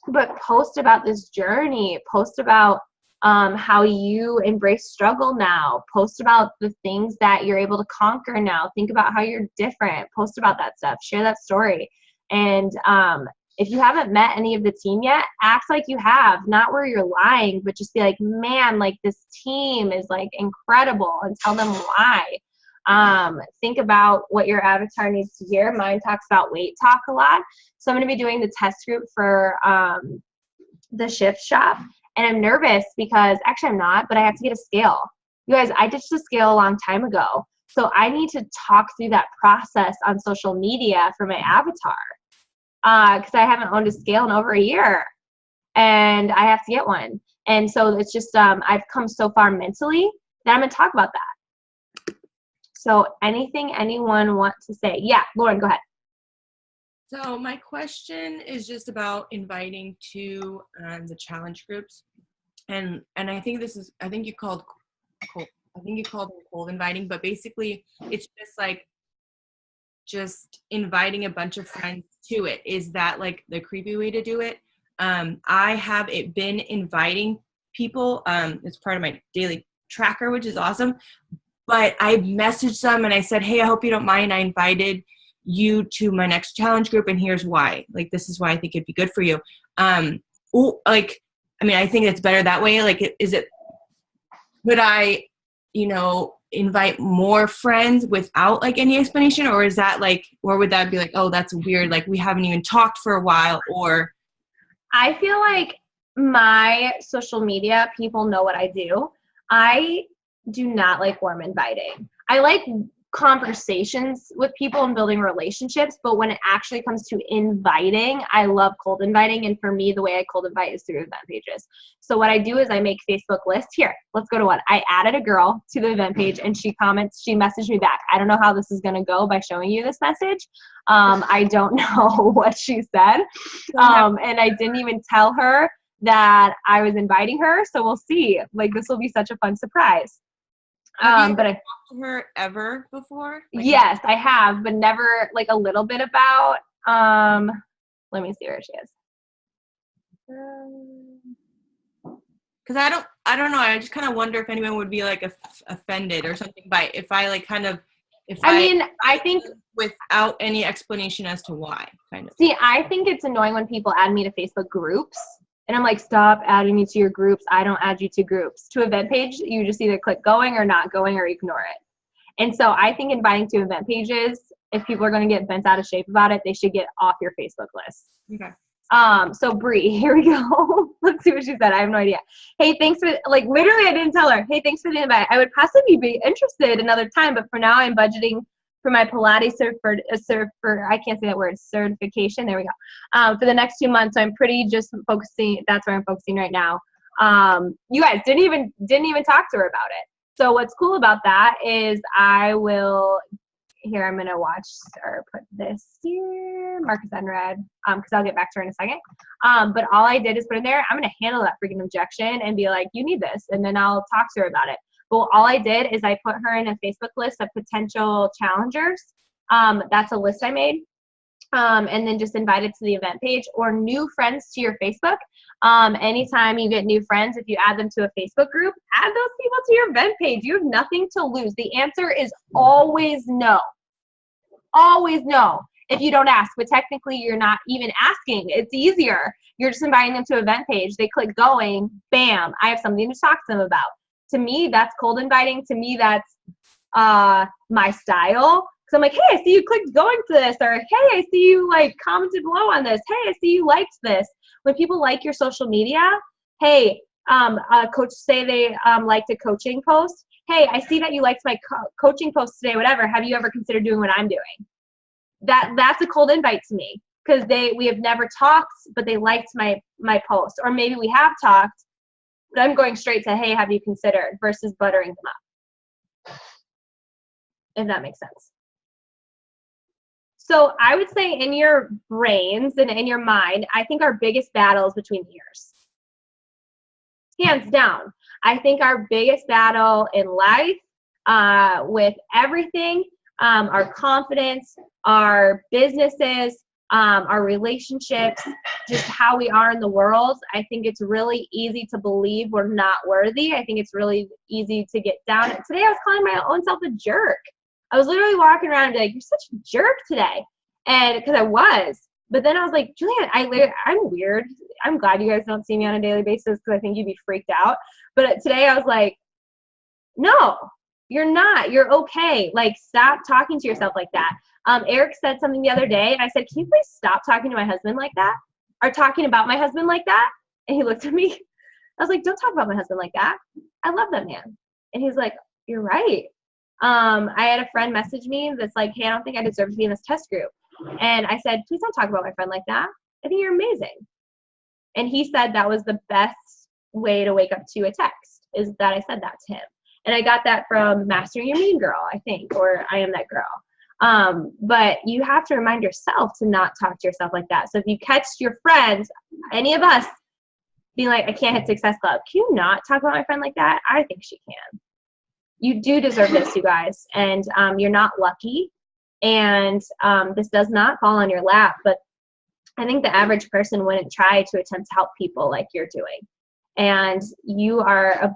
But post about this journey, post about how you embrace struggle now, post about the things that you're able to conquer now, think about how you're different, post about that stuff, share that story. And if you haven't met any of the team yet, act like you have, not where you're lying, but just be like, man, like, this team is like incredible, and tell them why. Think about what your avatar needs to hear. Mine talks about weight talk a lot. So I'm going to be doing the test group for the shift shop. And I'm nervous because, actually I'm not, but I have to get a scale. You guys, I ditched the scale a long time ago. So I need to talk through that process on social media for my avatar. Because I haven't owned a scale in over a year. And I have to get one. And so it's just, I've come so far mentally that I'm going to talk about that. So anything anyone wants to say? Yeah, Lauren, go ahead. So my question is just about inviting to the challenge groups, and I think you called it cold inviting, but basically it's just like inviting a bunch of friends to it. Is that like the creepy way to do it? I have been inviting people. It's part of my daily tracker, which is awesome. But I messaged them and I said, hey, I hope you don't mind. I invited you to my next challenge group, and here's why. Like, this is why I think it'd be good for you. I think it's better that way. Like, would I, invite more friends without like any explanation, or is that like, or would that be like, oh, that's weird, like we haven't even talked for a while? Or I feel like my social media people know what I do. I do not like warm inviting. I like conversations with people and building relationships, but when it actually comes to inviting, I love cold inviting. And for me, the way I cold invite is through event pages. So what I do is I make Facebook lists. Here, let's go to one. I added a girl to the event page, and she messaged me back. I don't know how this is going to go by showing you this message. I don't know what she said. And I didn't even tell her that I was inviting her. So we'll see. Like, this will be such a fun surprise. Have you talked to her ever before? Like, yes, I have, but never like a little bit about, let me see where she is. Cause I don't know. I just kind of wonder if anyone would be like offended or something by if I like kind of, I think without any explanation as to why, kind of. See, I think it's annoying when people add me to Facebook groups. And I'm like, stop adding me to your groups. I don't add you to groups. To event page, you just either click going or not going or ignore it. And so I think inviting to event pages, if people are going to get bent out of shape about it, they should get off your Facebook list. Okay. So Bree, here we go. Let's see what she said. I have no idea. Hey, thanks for, like, literally I didn't tell her, hey, thanks for the invite. I would possibly be interested another time, but for now I'm budgeting for my Pilates I can't say that word, certification. There we go. For the next 2 months. So I'm pretty just focusing. That's where I'm focusing right now. You guys didn't even talk to her about it. So what's cool about that is I'm going to watch or put this here, Marcus Enred, because I'll get back to her in a second. But all I did is put in there, I'm going to handle that freaking objection and be like, you need this. And then I'll talk to her about it. But all I did is I put her in a Facebook list of potential challengers. That's a list I made. And then just invited to the event page or new friends to your Facebook. Anytime you get new friends, if you add them to a Facebook group, add those people to your event page. You have nothing to lose. The answer is always no. Always no if you don't ask, but technically you're not even asking. It's easier. You're just inviting them to event page. They click going, bam, I have something to talk to them about. To me, that's cold inviting. To me, that's my style. So I'm like, hey, I see you clicked going to this, or hey, I see you like commented below on this. Hey, I see you liked this. When people like your social media, hey, coach say they liked a coaching post. Hey, I see that you liked my coaching post today, whatever. Have you ever considered doing what I'm doing? That's a cold invite to me because we have never talked, but they liked my post. Or maybe we have talked, but I'm going straight to, hey, have you considered, versus buttering them up. If that makes sense. So I would say in your brains and in your mind, I think our biggest battle is between the ears. Hands down. I think our biggest battle in life, with everything, our confidence, our businesses, our relationships, just how we are in the world, I think it's really easy to believe we're not worthy. I think it's really easy to get down. Today I was calling my own self a jerk. I was literally walking around and be like, you're such a jerk today. And because I was. But then I was like, Julian, I'm weird. I'm glad you guys don't see me on a daily basis because I think you'd be freaked out. But today I was like, no, you're not. You're okay. Like, stop talking to yourself like that. Eric said something the other day, and I said, can you please stop talking to my husband like that? Or talking about my husband like that? And he looked at me. I was like, don't talk about my husband like that. I love that man. And he's like, you're right. I had a friend message me that's like, hey, I don't think I deserve to be in this test group. And I said, please don't talk about my friend like that. I think you're amazing. And he said that was the best way to wake up to a text, is that I said that to him. And I got that from Mastering Your Mean Girl, I think, or I Am That Girl. But you have to remind yourself to not talk to yourself like that. So if you catch your friends, any of us, being like, I can't hit Success Club, can you not talk about my friend like that? I think she can. You do deserve this, you guys. And you're not lucky. And this does not fall on your lap. But I think the average person wouldn't try to attempt to help people like you're doing. And you are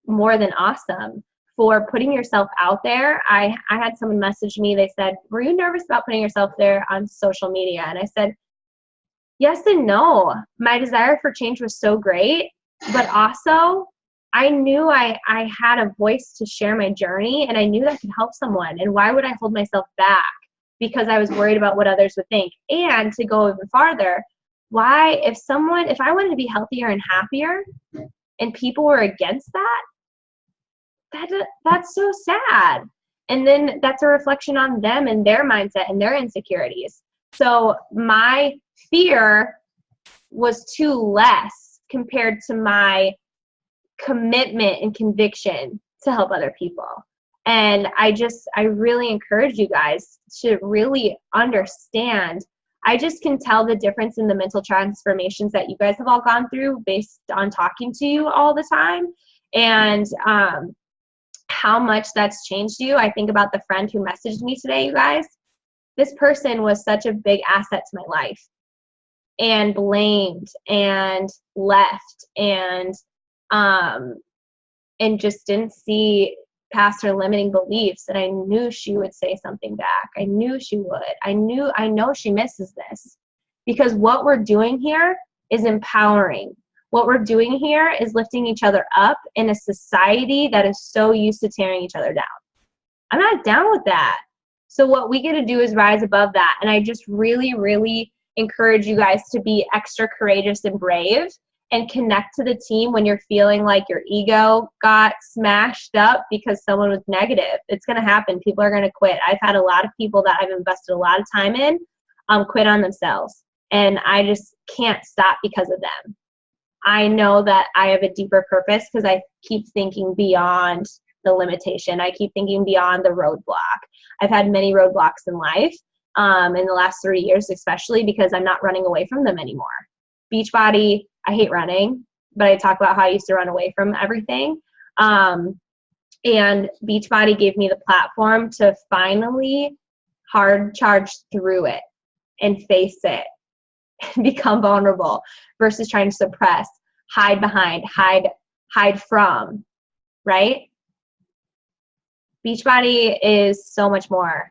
more than awesome for putting yourself out there. I had someone message me. They said, were you nervous about putting yourself there on social media? And I said, yes and no. My desire for change was so great, but also I knew I had a voice to share my journey, and I knew that could help someone. And why would I hold myself back? Because I was worried about what others would think. And to go even farther, if I wanted to be healthier and happier and people were against that's so sad. And then that's a reflection on them and their mindset and their insecurities. So my fear was too less compared to my commitment and conviction to help other people. And I really encourage you guys to really understand. I just can tell the difference in the mental transformations that you guys have all gone through based on talking to you all the time, and how much that's changed you. I think about the friend who messaged me today, you guys. This person was such a big asset to my life, and blamed and left and just didn't see past her limiting beliefs. And I knew she would say something back. I knew she would. I know she misses this, because what we're doing here is empowering. What we're doing here is lifting each other up in a society that is so used to tearing each other down. I'm not down with that. So what we get to do is rise above that. And I just really, really encourage you guys to be extra courageous and brave and connect to the team when you're feeling like your ego got smashed up because someone was negative. It's going to happen. People are going to quit. I've had a lot of people that I've invested a lot of time in quit on themselves. And I just can't stop because of them. I know that I have a deeper purpose because I keep thinking beyond the limitation. I keep thinking beyond the roadblock. I've had many roadblocks in life in the last 3 years, especially because I'm not running away from them anymore. Beachbody, I hate running, but I talk about how I used to run away from everything. And Beachbody gave me the platform to finally hard charge through it and face it, become vulnerable versus trying to suppress, hide behind, hide from, right? Beachbody is so much more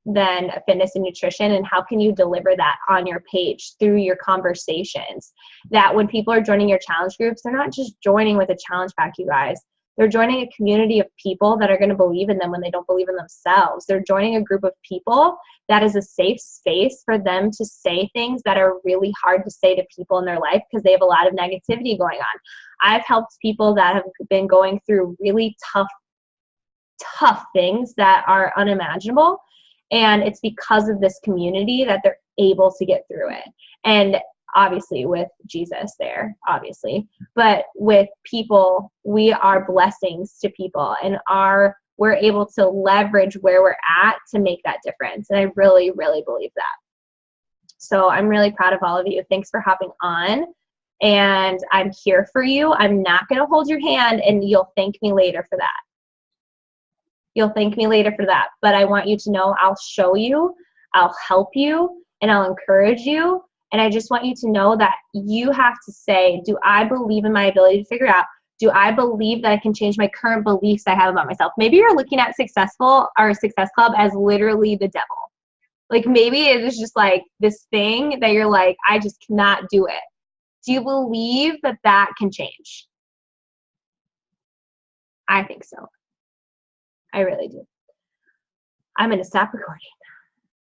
than fitness and nutrition, and how can you deliver that on your page through your conversations, that when people are joining your challenge groups, they're not just joining with a challenge pack, you guys. They're joining a community of people that are going to believe in them when they don't believe in themselves. They're joining a group of people that is a safe space for them to say things that are really hard to say to people in their life because they have a lot of negativity going on. I've helped people that have been going through really tough things that are unimaginable. And it's because of this community that they're able to get through it. And obviously with Jesus there, obviously, but with people, we are blessings to people, and we're able to leverage where we're at to make that difference. And I really, really believe that. So I'm really proud of all of you. Thanks for hopping on. And I'm here for you. I'm not going to hold your hand, and you'll thank me later for that. You'll thank me later for that. But I want you to know I'll show you, I'll help you, and I'll encourage you. And I just want you to know that you have to say, do I believe in my ability to figure out? Do I believe that I can change my current beliefs I have about myself? Maybe you're looking at Successful or Success Club as literally the devil. Like maybe it is just like this thing that you're like, I just cannot do it. Do you believe that that can change? I think so. I really do. I'm going to stop recording.